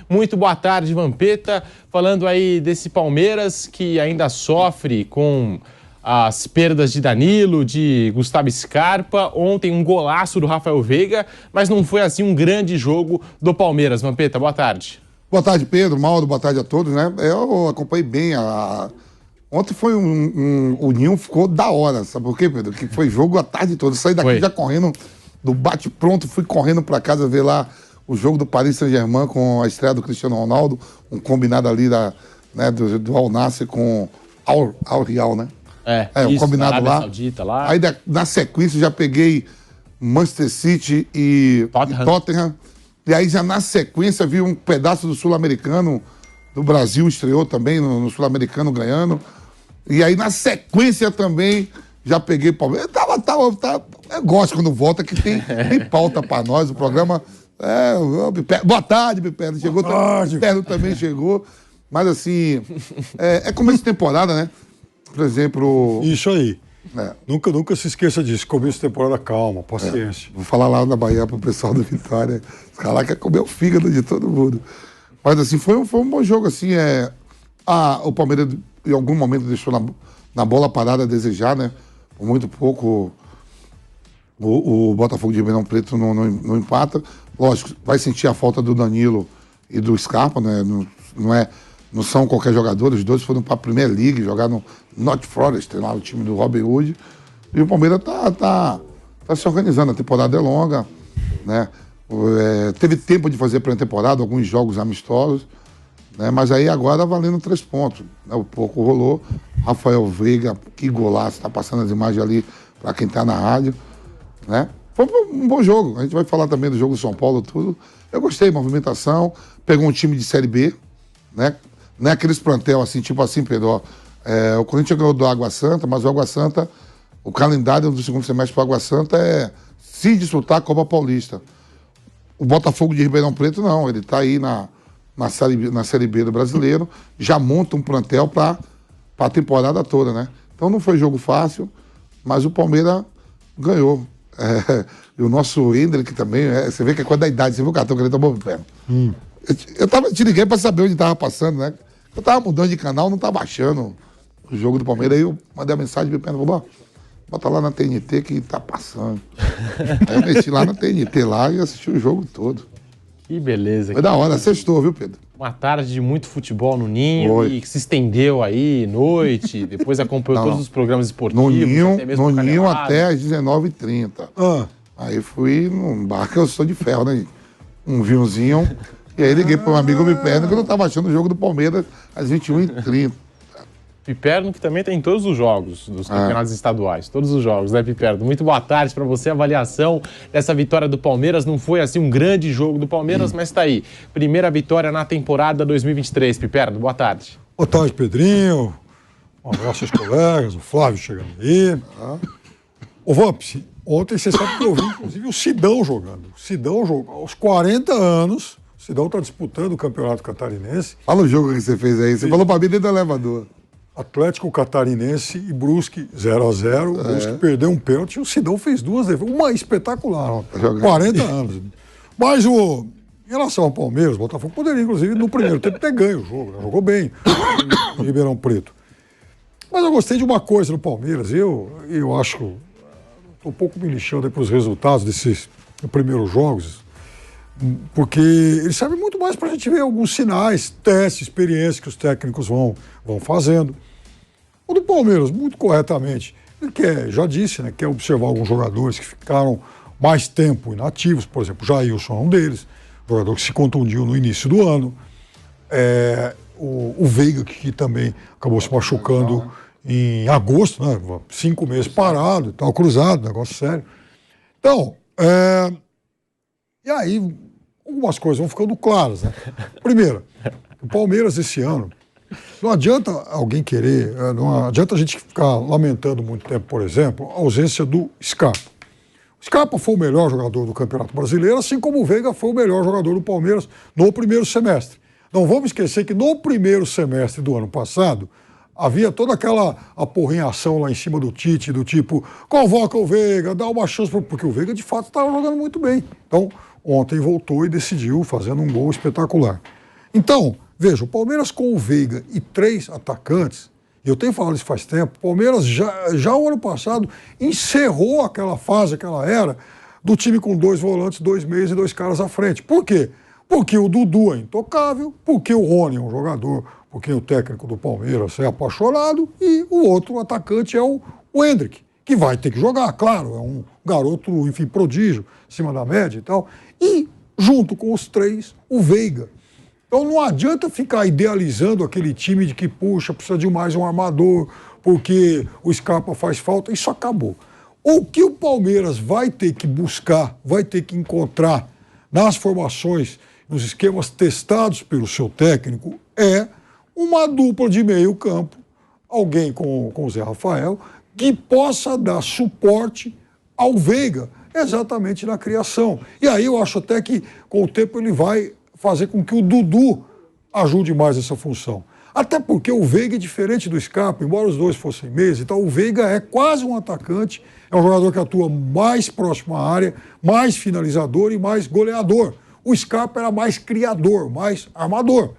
Muito boa tarde, Vampeta. Falando aí desse Palmeiras que ainda sofre com as perdas de Danilo, de Gustavo Scarpa. Ontem um golaço do Rafael Veiga, mas não foi assim um grande jogo do Palmeiras. Vampeta, boa tarde. Boa tarde, Pedro, Mauro, boa tarde a todos, né? Eu acompanhei bem Ontem foi o Ninho ficou da hora, sabe por quê, Pedro? Que foi jogo a tarde toda. Eu saí daqui já correndo, do bate-pronto, fui correndo pra casa ver lá o jogo do Paris Saint-Germain com a estreia do Cristiano Ronaldo, um combinado ali do Al Nassr com Al Hilal, né? Um combinado lá. Saudita, lá. Aí na sequência já peguei Manchester City e Tottenham. E aí já na sequência vi um pedaço do Sul-Americano, do Brasil estreou também no Sul-Americano ganhando. E aí na sequência também já peguei Palmeiras. Eu gosto quando volta que tem pauta pra nós, o programa. Boa tarde, Piperno. Chegou, Piperno também chegou. Mas assim, é começo de temporada, né? Por exemplo... Isso aí. Nunca se esqueça disso. Começo de temporada, calma, paciência. Vou falar lá na Bahia pro pessoal do Vitória. Os caras lá querem comer o fígado de todo mundo. Mas assim, foi um bom jogo, assim. O Palmeiras, em algum momento, deixou na bola parada a desejar, né? Por muito pouco, o Botafogo de Ribeirão Preto não empata. Lógico, vai sentir a falta do Danilo e do Scarpa, né? Não são qualquer jogador, os dois foram para a Premier League, jogar no North Forest, lá o time do Robin Hood. E o Palmeiras tá se organizando, a temporada é longa, né? Teve tempo de fazer pré-temporada, alguns jogos amistosos, né? Mas aí agora valendo 3 pontos. Né? O pouco rolou. Rafael Veiga, que golaço, tá passando as imagens ali para quem tá na rádio, né? Foi um bom jogo. A gente vai falar também do jogo do São Paulo, tudo. Eu gostei, movimentação. Pegou um time de Série B, né? Não é aqueles plantel assim, tipo assim, Pedro. O Corinthians ganhou do Água Santa, mas o Água Santa, o calendário do segundo semestre para o Água Santa é se disputar a Copa Paulista. O Botafogo de Ribeirão Preto, não. Ele está aí na Série B do Brasileiro, já monta um plantel para a temporada toda, né? Então não foi jogo fácil, mas o Palmeiras ganhou. E o nosso Hendrick também, você vê que é coisa da idade, você viu o cartão que ele tomou no pé. Eu te liguei para saber onde estava passando, né? Eu tava mudando de canal, não tava achando o jogo do Palmeiras. Aí eu mandei a mensagem pro Pedro, falou, bota lá na TNT que tá passando. Aí eu meti lá na TNT lá e assisti o jogo todo. Que beleza. Foi da hora, sextou, viu, Pedro? Uma tarde de muito futebol no Ninho e que se estendeu aí, noite, depois acompanhou todos os programas esportivos. No Ninho até às 19h30. Aí fui num bar que eu sou de ferro, né? Um vinhozinho. E aí liguei para um amigo Piperno que eu não estava achando o jogo do Palmeiras às 21h30. Piperno que também tem todos os jogos dos campeonatos estaduais, todos os jogos, né, Piperno? Muito boa tarde para você, avaliação dessa vitória do Palmeiras. Não foi assim um grande jogo do Palmeiras, mas tá aí. Primeira vitória na temporada 2023, Piperno, boa tarde. Boa tarde, Pedrinho. Um abraço aos colegas, o Flávio chegando aí. Ô, Vamps, ontem você sabe que eu vi, inclusive, o Sidão jogando. O Sidão jogou aos 40 anos. O Sidão está disputando o Campeonato Catarinense. Fala o jogo que você fez aí. Você falou para mim dentro do elevador. Atlético Catarinense e Brusque 0-0. O Brusque perdeu um pênalti e o Sidão fez 2 defesas. Uma espetacular. 40 anos. Mas em relação ao Palmeiras, o Botafogo poderia, inclusive, no primeiro tempo ter ganho o jogo. Né? Jogou bem em Ribeirão Preto. Mas eu gostei de uma coisa no Palmeiras. Eu acho... Estou um pouco me lixando para os resultados desses primeiros jogos. Porque ele serve muito mais para a gente ver alguns sinais, testes, experiências que os técnicos vão fazendo. O do Palmeiras, muito corretamente, ele já disse, né, quer observar alguns jogadores que ficaram mais tempo inativos, por exemplo, o Jailson é um deles, jogador que se contundiu no início do ano, o Veiga, que também acabou se machucando em agosto, né, 5 meses parado, tal, cruzado, negócio sério. Então, e aí, algumas coisas vão ficando claras, né? Primeiro, o Palmeiras esse ano, não adianta alguém querer, não adianta a gente ficar lamentando muito tempo, por exemplo, a ausência do Scarpa. O Scarpa foi o melhor jogador do Campeonato Brasileiro, assim como o Veiga foi o melhor jogador do Palmeiras no primeiro semestre. Não vamos esquecer que no primeiro semestre do ano passado, havia toda aquela aporrinhação lá em cima do Tite, do tipo, convoca o Veiga, dá uma chance, porque o Veiga de fato estava jogando muito bem. Então, ontem voltou e decidiu, fazendo um gol espetacular. Então, veja, o Palmeiras com o Veiga e 3 atacantes, e eu tenho falado isso faz tempo, o Palmeiras já o ano passado encerrou aquela fase, aquela era, do time com 2 volantes, 2 meias e 2 caras à frente. Por quê? Porque o Dudu é intocável, porque o Rony é um jogador, porque o técnico do Palmeiras é apaixonado, e o outro atacante é o Endrick, que vai ter que jogar, claro, é um garoto, enfim, prodígio, acima da média e tal. E, junto com os 3, o Veiga. Então não adianta ficar idealizando aquele time de que, puxa, precisa de mais um armador, porque o Scarpa faz falta. Isso acabou. O que o Palmeiras vai ter que buscar, vai ter que encontrar nas formações, nos esquemas testados pelo seu técnico, é uma dupla de meio campo, alguém com o Zé Rafael, que possa dar suporte ao Veiga, exatamente na criação. E aí eu acho até que, com o tempo, ele vai fazer com que o Dudu ajude mais essa função. Até porque o Veiga é diferente do Scarpa, embora os dois fossem meias, então o Veiga é quase um atacante, é um jogador que atua mais próximo à área, mais finalizador e mais goleador. O Scarpa era mais criador, mais armador.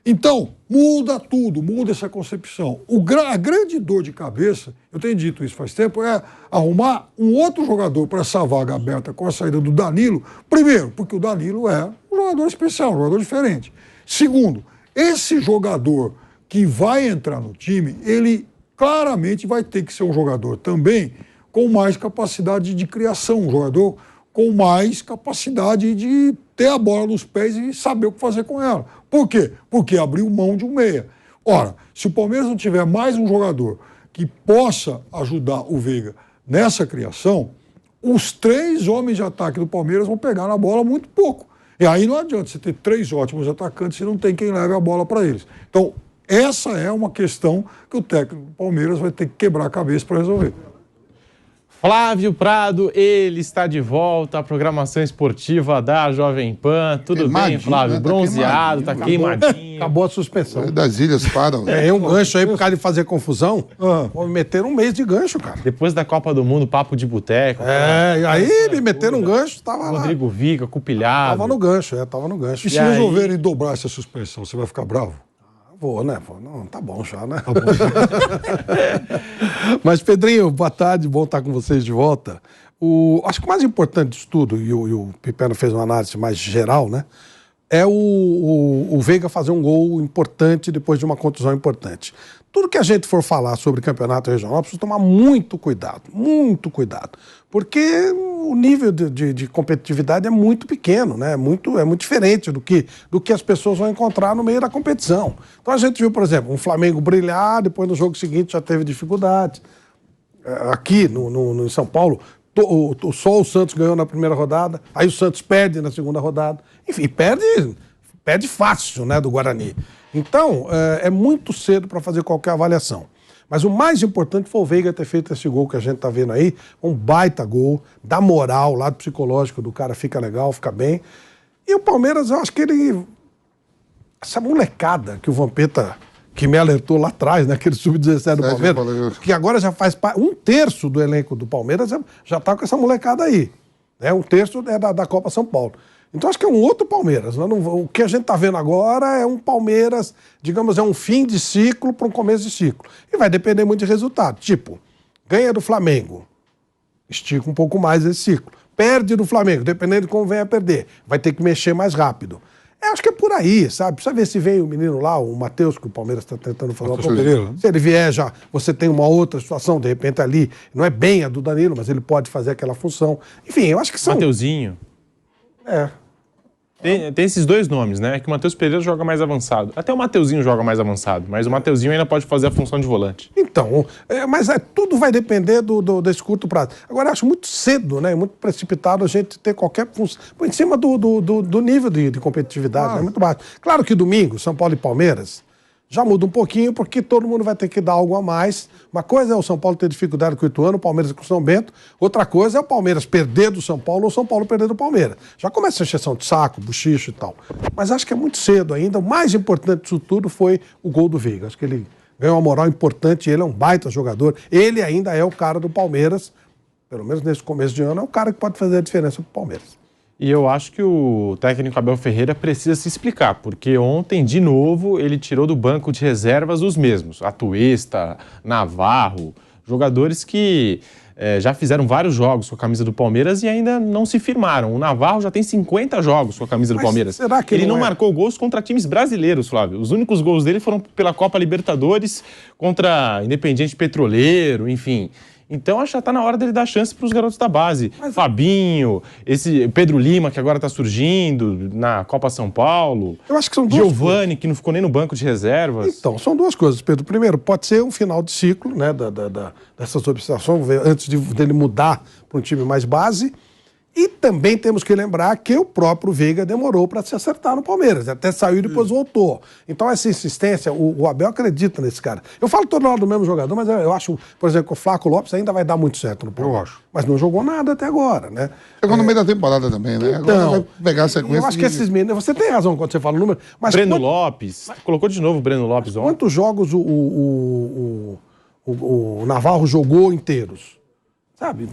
Então, muda tudo, muda essa concepção. A grande dor de cabeça, eu tenho dito isso faz tempo, é arrumar um outro jogador para essa vaga aberta com a saída do Danilo. Primeiro, porque o Danilo é um jogador especial, um jogador diferente. Segundo, esse jogador que vai entrar no time, ele claramente vai ter que ser um jogador também com mais capacidade de criação, um jogador com mais capacidade de ter a bola nos pés e saber o que fazer com ela. Por quê? Porque abriu mão de um meia. Ora, se o Palmeiras não tiver mais um jogador que possa ajudar o Veiga nessa criação, os 3 homens de ataque do Palmeiras vão pegar na bola muito pouco. E aí não adianta você ter 3 ótimos atacantes e não tem quem leve a bola para eles. Então, essa é uma questão que o técnico do Palmeiras vai ter que quebrar a cabeça para resolver. Flávio Prado, ele está de volta à programação esportiva da Jovem Pan. Tudo bem, Flávio? Né? Bronzeado, tá queimadinho. Acabou a suspensão. Das ilhas param. Um gancho aí por causa de fazer confusão. Me meteram um mês de gancho, cara. Depois da Copa do Mundo, papo de boteco. Aí me meteram um gancho, tava lá. Rodrigo Vica, cupilhado. Tava no gancho, tava no gancho. E se resolverem dobrar essa suspensão, você vai ficar bravo? Vou, né? Não, tá bom já, né? Tá bom. Mas, Pedrinho, boa tarde, bom estar com vocês de volta. Acho que o mais importante disso tudo, e o Pipeno fez uma análise mais geral, né? É o Veiga fazer um gol importante depois de uma contusão importante. Tudo que a gente for falar sobre campeonato regional, precisa tomar muito cuidado, porque o nível de competitividade é muito pequeno, né? É muito diferente do que as pessoas vão encontrar no meio da competição. Então a gente viu, por exemplo, um Flamengo brilhar, depois no jogo seguinte já teve dificuldades. Aqui em São Paulo, só o Santos ganhou na primeira rodada, aí o Santos perde na segunda rodada. Enfim, perde fácil, né, do Guarani. Então, é muito cedo para fazer qualquer avaliação. Mas o mais importante foi o Veiga ter feito esse gol que a gente está vendo aí, um baita gol, dá moral, o lado psicológico do cara fica legal, fica bem. E o Palmeiras, eu acho que essa molecada que o Vampeta, que me alertou lá atrás, né, aquele sub-17 do Palmeiras, que agora já faz um terço do elenco do Palmeiras, já está com essa molecada aí. Né? Um terço é da Copa São Paulo. Então acho que é um outro Palmeiras. O que a gente está vendo agora é um Palmeiras, digamos, é um fim de ciclo para um começo de ciclo. E vai depender muito de resultado. Tipo, ganha do Flamengo, estica um pouco mais esse ciclo. Perde do Flamengo, dependendo de como venha a perder. Vai ter que mexer mais rápido. Acho que é por aí, sabe? Precisa ver se vem o menino lá, o Matheus, que o Palmeiras está tentando fazer uma proposta. Se ele vier já, você tem uma outra situação, de repente ali, não é bem a do Danilo, mas ele pode fazer aquela função. Enfim, eu acho que são... Mateuzinho. Tem esses 2 nomes, né? Que o Matheus Pereira joga mais avançado. Até o Mateuzinho joga mais avançado, mas o Mateuzinho ainda pode fazer a função de volante. Então, mas tudo vai depender desse curto prazo. Agora, eu acho muito cedo, né? Muito precipitado a gente ter qualquer função. Por cima do nível de competitividade, né? Muito baixo. Claro que domingo, São Paulo e Palmeiras, já muda um pouquinho, porque todo mundo vai ter que dar algo a mais. Uma coisa é o São Paulo ter dificuldade com o Ituano, o Palmeiras com o São Bento. Outra coisa é o Palmeiras perder do São Paulo ou o São Paulo perder do Palmeiras. Já começa a encheção de saco, bochicho e tal. Mas acho que é muito cedo ainda. O mais importante disso tudo foi o gol do Veiga. Acho que ele ganhou uma moral importante, ele é um baita jogador. Ele ainda é o cara do Palmeiras, pelo menos nesse começo de ano, é o cara que pode fazer a diferença pro Palmeiras. E eu acho que o técnico Abel Ferreira precisa se explicar, porque ontem, de novo, ele tirou do banco de reservas os mesmos. Atuesta, Navarro, jogadores que já fizeram vários jogos com a camisa do Palmeiras e ainda não se firmaram. O Navarro já tem 50 jogos com a camisa do Palmeiras. Será que ele não marcou gols contra times brasileiros, Flávio. Os únicos gols dele foram pela Copa Libertadores contra Independiente Petroleiro, enfim. Então, acho que já está na hora dele dar chance para os garotos da base. Fabinho, esse Pedro Lima, que agora está surgindo na Copa São Paulo. Eu acho que são duas Giovani, que não ficou nem no banco de reservas. Então, são duas coisas, Pedro. Primeiro, pode ser um final de ciclo, né, dessas observações, antes dele mudar para um time mais base. E também temos que lembrar que o próprio Veiga demorou para se acertar no Palmeiras. Até saiu e depois voltou. Então, essa insistência, o Abel acredita nesse cara. Eu falo toda hora do mesmo jogador, mas eu acho, por exemplo, que o Flaco Lopes ainda vai dar muito certo no Palmeiras. Eu acho. Mas não jogou nada até agora, né? Chegou no meio da temporada também, né? Então, agora vai pegar a sequência. Eu acho que esses meninos... Você tem razão quando você fala o número, mas... Breno Lopes. Colocou de novo o Breno Lopes ontem. Quantos jogos o Navarro jogou inteiros? Sabe?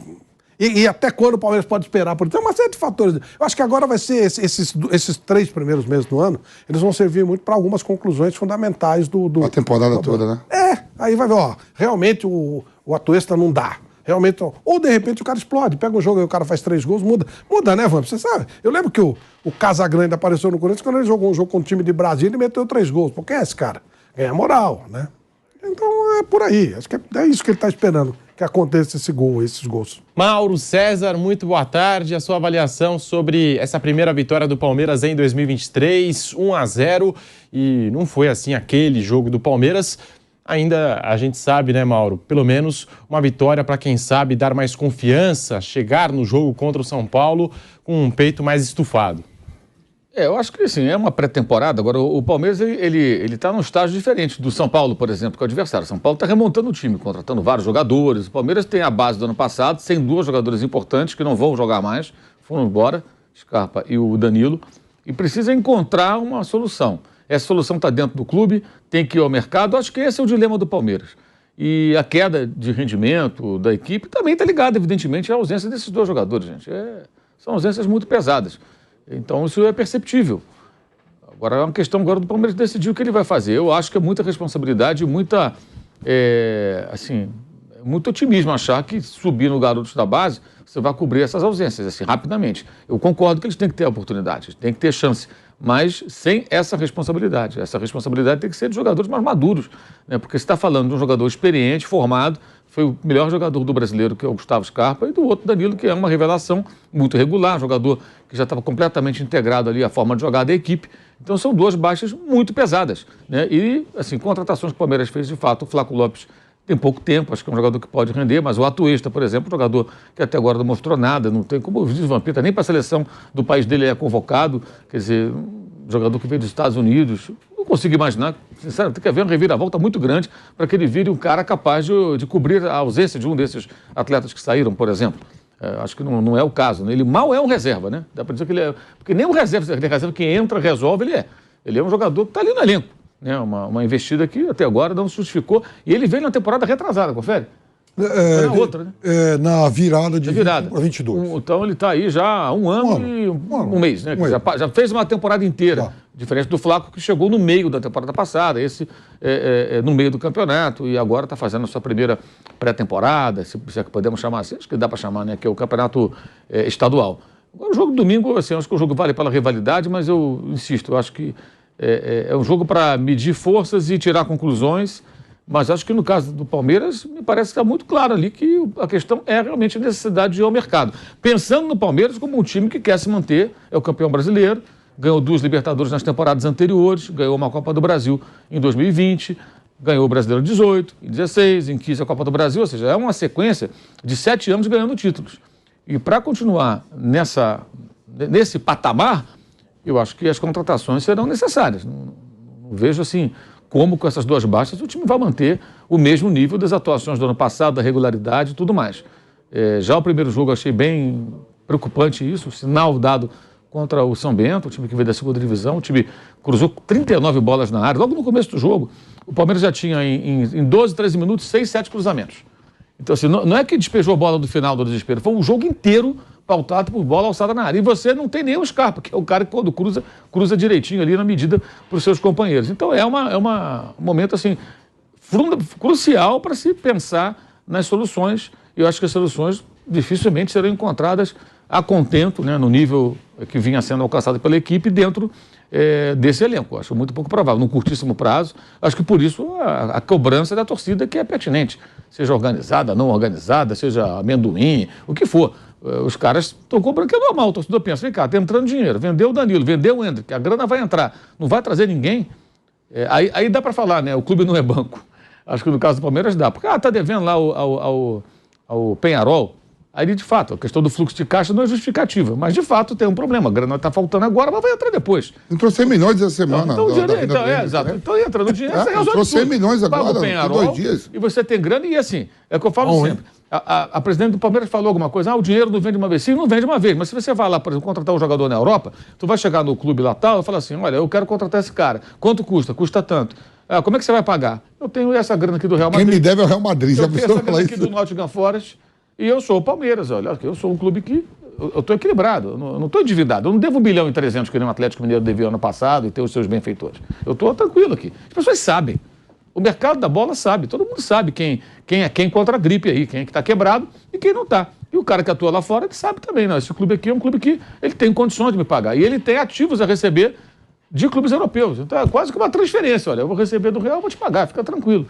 E até quando o Palmeiras pode esperar? Por tem uma série de fatores. Eu acho que agora vai ser esses 3 primeiros meses do ano, eles vão servir muito para algumas conclusões fundamentais a temporada toda, né? Aí vai ver, ó, realmente o Atuesta não dá. Realmente, ou de repente o cara explode, pega um jogo e o cara faz 3 gols, muda. Muda, né, Vamp? Você sabe? Eu lembro que o Casagrande apareceu no Corinthians quando ele jogou um jogo com o time de Brasília e meteu 3 gols. Por que é esse cara? Ganha moral, né? Então é por aí. Acho que é isso que ele está esperando, que aconteça esses gols. Mauro César, muito boa tarde. A sua avaliação sobre essa primeira vitória do Palmeiras em 2023, 1-0, e não foi assim aquele jogo do Palmeiras. Ainda a gente sabe, né, Mauro? Pelo menos uma vitória para quem sabe dar mais confiança, chegar no jogo contra o São Paulo com um peito mais estufado. Eu acho que assim, é uma pré-temporada. Agora, o Palmeiras ele tá num estágio diferente do São Paulo, por exemplo, que é o adversário. O São Paulo está remontando o time, contratando vários jogadores. O Palmeiras tem a base do ano passado, sem 2 jogadores importantes que não vão jogar mais, foram embora, Scarpa e o Danilo, e precisa encontrar uma solução. Essa solução está dentro do clube, tem que ir ao mercado. Acho que esse é o dilema do Palmeiras. E a queda de rendimento da equipe também está ligada, evidentemente, à ausência desses 2 jogadores, gente. São ausências muito pesadas. Então, isso é perceptível. Agora, é uma questão agora do Palmeiras decidir o que ele vai fazer. Eu acho que é muita responsabilidade, muito otimismo achar que subir no garotos da base, você vai cobrir essas ausências, assim, rapidamente. Eu concordo que eles têm que ter a oportunidade, têm que ter chance, mas sem essa responsabilidade. Essa responsabilidade tem que ser de jogadores mais maduros, né? Porque você está falando de um jogador experiente, formado, foi o melhor jogador do brasileiro, que é o Gustavo Scarpa, e do outro Danilo, que é uma revelação muito regular, um jogador que já estava completamente integrado ali à forma de jogar da equipe. Então são 2 baixas muito pesadas, né? E, assim, contratações que o Palmeiras fez, de fato, o Flaco Lopes tem pouco tempo, acho que é um jogador que pode render, mas o Atuesta, por exemplo, um jogador que até agora não mostrou nada, não tem, como diz o Vampeta, nem para a seleção do país dele é convocado, quer dizer, um jogador que veio dos Estados Unidos. Não consigo imaginar, sinceramente, tem que haver uma reviravolta muito grande para que ele vire um cara capaz de cobrir a ausência de um desses atletas que saíram, por exemplo. Acho que não é o caso, né? Ele mal é um reserva, né? Dá para dizer que ele é... Porque nem um reserva, aquele reserva que entra, resolve, ele é. Ele é um jogador que está ali no elenco, né? Uma investida que até agora não se justificou. E ele veio na temporada retrasada, confere? Na outra, né? Na virada de 20 para 22. Então ele está aí já há um ano e um mês, né? Já fez uma temporada inteira, diferente do Flaco, que chegou no meio da temporada passada, esse no meio do campeonato, e agora está fazendo a sua primeira pré-temporada, se é que podemos chamar assim, acho que dá para chamar, né? Que é o campeonato estadual. Agora, o jogo do domingo, assim, acho que o jogo vale pela rivalidade, mas eu insisto, eu acho que é um jogo para medir forças e tirar conclusões. Mas acho que no caso do Palmeiras, me parece que está muito claro ali que a questão é realmente a necessidade de ir ao mercado. Pensando no Palmeiras como um time que quer se manter, é o campeão brasileiro, ganhou 2 Libertadores nas temporadas anteriores, ganhou uma Copa do Brasil em 2020, ganhou o Brasileiro em 18, em 16, em 15 a Copa do Brasil, ou seja, é uma sequência de 7 anos ganhando títulos. E para continuar nesse patamar, eu acho que as contratações serão necessárias. Não vejo assim... como com essas 2 baixas o time vai manter o mesmo nível das atuações do ano passado, da regularidade e tudo mais. Já o primeiro jogo eu achei bem preocupante isso, o sinal dado contra o São Bento, o time que veio da 2ª divisão, o time cruzou 39 bolas na área. Logo no começo do jogo, o Palmeiras já tinha em 12, 13 minutos, 6, 7 cruzamentos. Então, assim, não é que despejou a bola do final do desespero, foi um jogo inteiro pautado por bola alçada na área. E você não tem nem o Scarpa, que é o cara que quando cruza direitinho ali na medida para os seus companheiros. Então é um momento assim crucial para se pensar nas soluções. E eu acho que as soluções dificilmente serão encontradas a contento, né, no nível que vinha sendo alcançado pela equipe dentro desse elenco. Acho muito pouco provável, num curtíssimo prazo. Acho que por isso a cobrança da torcida que é pertinente. Seja organizada, não organizada, seja amendoim, o que for. Os caras estão cobrando, que é normal. O torcedor pensa, vem cá, está entrando dinheiro, vendeu o Danilo, vendeu o Endrick, a grana vai entrar, não vai trazer ninguém. Aí dá para falar, né? O clube não é banco. Acho que no caso do Palmeiras dá. Porque está devendo lá ao Penharol. Aí, de fato, a questão do fluxo de caixa não é justificativa. Mas, de fato, tem um problema. A grana está faltando agora, mas vai entrar depois. Entrou 100 milhões essa semana. Exato. Então entra no dinheiro, você resolve entrou 100 milhões agora, em 2 dias. E você tem grana e, assim, é o que eu falo sempre. A presidente do Palmeiras falou alguma coisa, o dinheiro não vende uma vez. Sim, não vende uma vez. Mas se você vai lá, por exemplo, contratar um jogador na Europa, tu vai chegar no clube lá tal e fala assim, olha, eu quero contratar esse cara. Quanto custa? Custa tanto. Como é que você vai pagar? Eu tenho essa grana aqui do Real Madrid. Quem me deve é o Real Madrid. Eu tenho essa grana aqui do Nottingham Forest. E eu sou o Palmeiras, olha, eu sou um clube que eu estou equilibrado, eu não estou endividado, eu não devo 1 bilhão e 300 que nem o Atlético Mineiro devia ano passado e ter os seus benfeitores. Eu estou tranquilo aqui. As pessoas sabem, o mercado da bola sabe, todo mundo sabe quem é quem contra a gripe aí, quem é que está quebrado e quem não está. E o cara que atua lá fora, ele sabe também, não, esse clube aqui é um clube que ele tem condições de me pagar e ele tem ativos a receber de clubes europeus. Então é quase que uma transferência, olha, eu vou receber do Real, vou te pagar, fica tranquilo.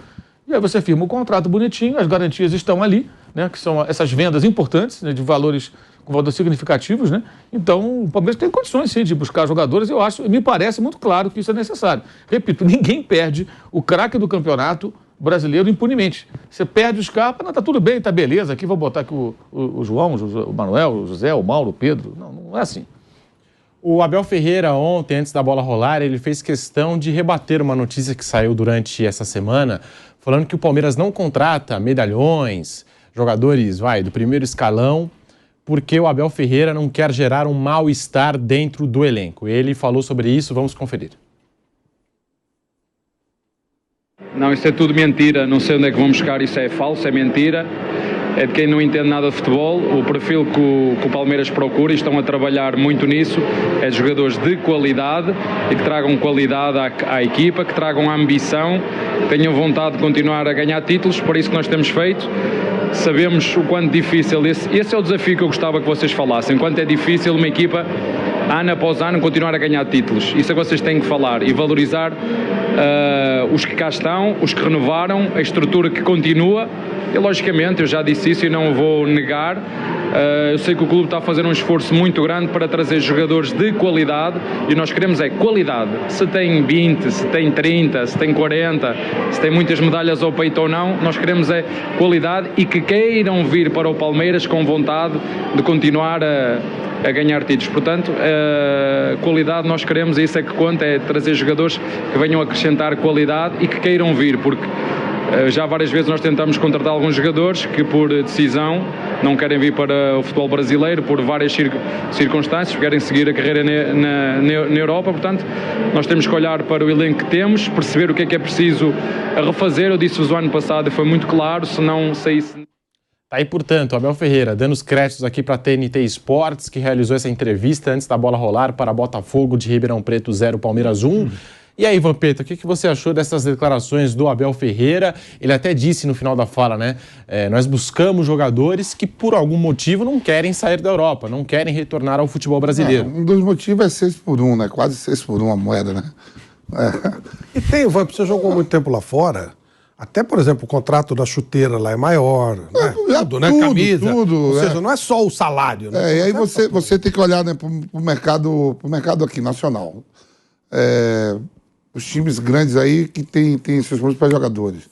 E aí você firma o contrato bonitinho, as garantias estão ali, né, que são essas vendas importantes, né, de valores com valores significativos, né? Então, o Palmeiras tem condições, sim, de buscar jogadores. Eu acho, me parece muito claro que isso é necessário. Repito, ninguém perde o craque do campeonato brasileiro impunemente. Você perde o Scarpa, não, tá tudo bem, tá beleza, aqui vou botar aqui o João, o Manuel, o José, o Mauro, o Pedro. Não é assim. O Abel Ferreira, ontem, antes da bola rolar, ele fez questão de rebater uma notícia que saiu durante essa semana, falando que o Palmeiras não contrata medalhões, jogadores, do primeiro escalão, porque o Abel Ferreira não quer gerar um mal-estar dentro do elenco. Ele falou sobre isso, vamos conferir. Não, isso é tudo mentira, não sei onde é que vão buscar, isso é falso, é mentira. É de quem não entende nada de futebol. O perfil que o Palmeiras procura, e estão a trabalhar muito nisso, é de jogadores de qualidade e que tragam qualidade à equipa, que tragam ambição, que tenham vontade de continuar a ganhar títulos. Por isso que nós temos feito. Sabemos o quanto difícil, esse é o desafio que eu gostava que vocês falassem, quanto é difícil uma equipa, ano após ano, continuar a ganhar títulos. Isso é que vocês têm que falar e valorizar os que cá estão, os que renovaram, a estrutura que continua. E, logicamente, eu já disse isso e não o vou negar, eu sei que o clube está a fazer um esforço muito grande para trazer jogadores de qualidade e nós queremos qualidade. Se tem 20, se tem 30, se tem 40, se tem muitas medalhas ao peito ou não, nós queremos qualidade e que queiram vir para o Palmeiras com vontade de continuar a ganhar títulos. Portanto, qualidade nós queremos, e isso é que conta, é trazer jogadores que venham acrescentar qualidade e que queiram vir, porque já várias vezes nós tentamos contratar alguns jogadores que por decisão não querem vir para o futebol brasileiro por várias circunstâncias, querem seguir a carreira na Europa. Portanto, nós temos que olhar para o elenco que temos, perceber o que é preciso a refazer. Eu disse-vos o ano passado e foi muito claro, se não saísse... Tá aí, portanto, Abel Ferreira dando os créditos aqui para a TNT Esportes, que realizou essa entrevista antes da bola rolar para Botafogo de Ribeirão Preto 0, Palmeiras 1. E aí, Vampeta, o que você achou dessas declarações do Abel Ferreira? Ele até disse no final da fala, né? Nós buscamos jogadores que, por algum motivo, não querem sair da Europa, não querem retornar ao futebol brasileiro. Um dos motivos é 6 por 1, né? Quase 6 por 1 a moeda, né? E tem, Vamp, você jogou muito tempo lá fora. Até, por exemplo, o contrato da chuteira lá é maior, né? Tudo, né? Camisa. Tudo, ou seja, não é só o salário, né? E aí você tem que olhar, né, pro mercado aqui, nacional. Os times grandes aí que tem seus planos para jogadores.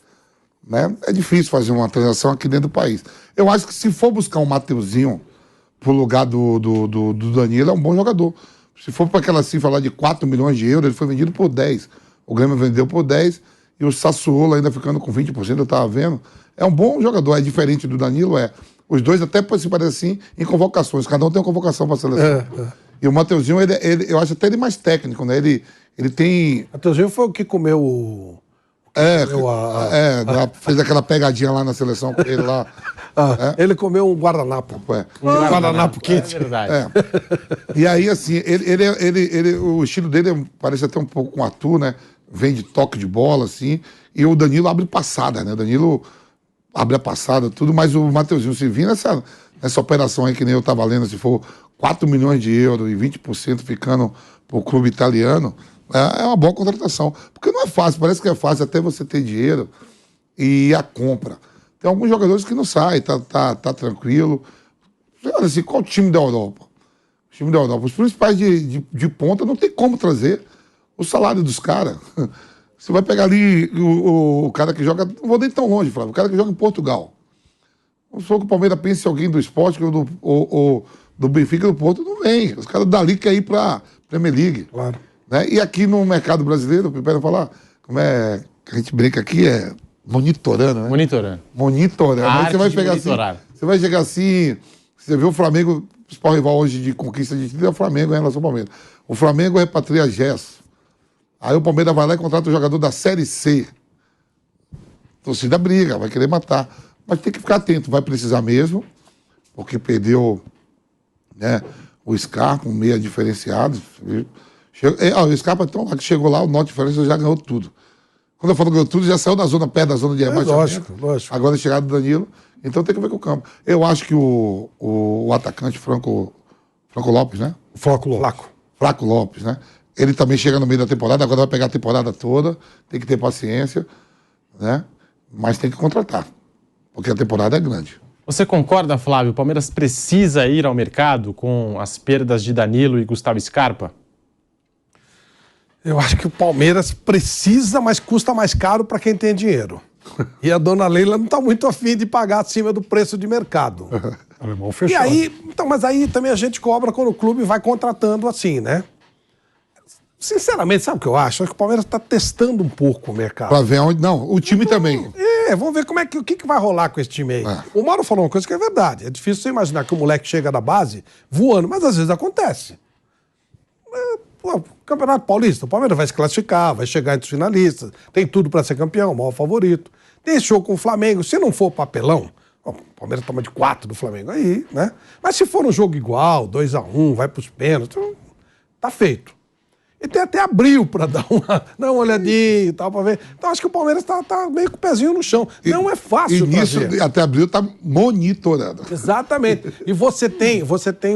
Né? É difícil fazer uma transação aqui dentro do país. Eu acho que se for buscar um Mateuzinho pro lugar do Danilo, é um bom jogador. Se for para aquela cifra lá de 4 milhões de euros, ele foi vendido por 10. O Grêmio vendeu por 10 e o Sassuolo ainda ficando com 20%, eu estava vendo. É um bom jogador, é diferente do Danilo, Os dois até se parecem assim em convocações, cada um tem uma convocação para a seleção. E o Mateuzinho, eu acho até ele mais técnico, né? Ele tem... Mateuzinho foi o que comeu fez aquela pegadinha lá na seleção com ele lá. Ele comeu um guardanapo. Um guardanapo quente. É verdade. E aí, assim, o estilo dele parece até um pouco com o Arthur, né? Vem de toque de bola, assim. E o Danilo abre passada, né? O Danilo abre a passada, tudo. Mas o Mateuzinho, se vir nessa operação aí, que nem eu tava lendo, se for 4 milhões de euros e 20% ficando pro clube italiano, é uma boa contratação. Porque não é fácil, parece que é fácil até você ter dinheiro e a compra. Tem alguns jogadores que não saem, tá tranquilo. Olha assim, qual o time da Europa? O time da Europa. Os principais de ponta não tem como trazer o salário dos caras. Você vai pegar ali o cara que joga, não vou nem tão longe, Flávio, o cara que joga em Portugal. Vamos supor que o Palmeiras pense em alguém do Sport ou do Benfica do Porto, não vem. Os caras dali querem ir pra Premier League. Claro. Né? E aqui no mercado brasileiro, eu quero falar, como é que a gente brinca aqui, é monitorando, né? Monitorando. Aí você vai pegar assim, você vai chegar assim, você vê o Flamengo, o principal rival hoje de conquista de título é o Flamengo em relação ao Palmeiras. O Flamengo repatria Gerson. Aí o Palmeiras vai lá e contrata o jogador da Série C. A torcida briga, vai querer matar. Mas tem que ficar atento, vai precisar mesmo, porque perdeu, né, o Scarpa, um meia diferenciado. O Scarpa, então, lá que chegou lá, o Norte Diferença já ganhou tudo. Quando eu falo ganhou tudo, já saiu da zona, perto da zona de rebaixamento. Lógico. Agora é chegada do Danilo. Então tem que ver com o campo. Eu acho que o atacante Franco Lopes, né? Flaco Lopes, né? Ele também chega no meio da temporada, agora vai pegar a temporada toda, tem que ter paciência, né? Mas tem que contratar, porque a temporada é grande. Você concorda, Flávio? O Palmeiras precisa ir ao mercado com as perdas de Danilo e Gustavo Scarpa? Eu acho que o Palmeiras precisa, mas custa mais caro para quem tem dinheiro. E a dona Leila não está muito afim de pagar acima do preço de mercado. Alemão fechado. E aí, então, mas aí também a gente cobra quando o clube vai contratando assim, né? Sinceramente, sabe o que eu acho? Acho que o Palmeiras está testando um pouco o mercado. Pra ver onde. Não, o time também. Vamos ver o que vai rolar com esse time aí. O Mauro falou uma coisa que é verdade. É difícil você imaginar que o moleque chega da base voando, mas às vezes acontece. Campeonato Paulista, o Palmeiras vai se classificar, vai chegar entre os finalistas, tem tudo para ser campeão, o maior favorito. Tem esse jogo com o Flamengo, se não for papelão, o Palmeiras toma de 4 do Flamengo aí, né? Mas se for um jogo igual, 2-1, vai pros pênaltis, tá feito. E tem até abril para dar uma olhadinha e tal, para ver. Então acho que o Palmeiras tá meio com o pezinho no chão. Não é fácil nisso, até abril tá monitorando. Exatamente. E você tem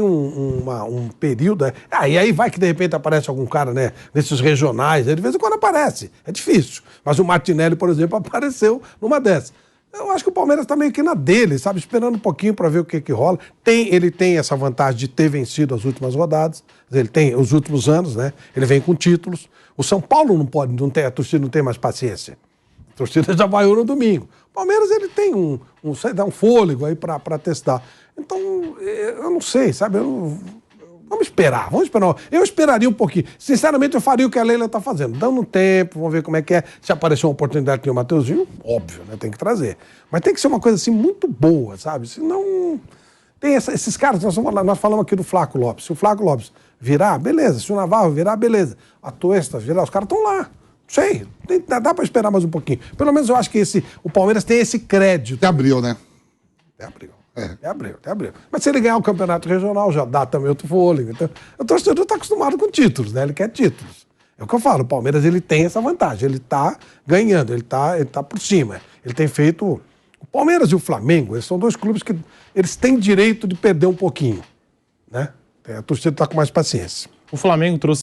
um período... E aí vai que de repente aparece algum cara, né, nesses regionais, de vez em quando aparece. É difícil. Mas o Martinelli, por exemplo, apareceu numa dessas. Eu acho que o Palmeiras tá meio que na dele, sabe? Esperando um pouquinho para ver o que rola. Ele tem essa vantagem de ter vencido as últimas rodadas. Ele tem os últimos anos, né? Ele vem com títulos. O São Paulo a torcida não tem mais paciência. A torcida já vaiou no domingo. O Palmeiras, ele tem um fôlego aí para testar. Então, eu não sei, sabe? Vamos esperar. Eu esperaria um pouquinho. Sinceramente, eu faria o que a Leila está fazendo. Dando um tempo, vamos ver como é que é. Se aparecer uma oportunidade que o Mateuzinho, óbvio, né? Tem que trazer. Mas tem que ser uma coisa assim muito boa, sabe? Senão... Tem esses caras, nós falamos aqui do Flaco Lopes. Se o Flaco Lopes virar, beleza. Se o Navarro virar, beleza. A Tuesta virar, os caras estão lá. Não sei. Dá para esperar mais um pouquinho. Pelo menos eu acho que o Palmeiras tem esse crédito. Até abril, né? Até abril. Mas se ele ganhar o campeonato regional, já dá também outro fôlego. Então, o torcedor está acostumado com títulos, né? Ele quer títulos. É o que eu falo, o Palmeiras ele tem essa vantagem. Ele está ganhando, ele tá por cima. Ele tem feito... O Palmeiras e o Flamengo, eles são dois clubes que eles têm direito de perder um pouquinho, né? A torcida está com mais paciência. O Flamengo trouxe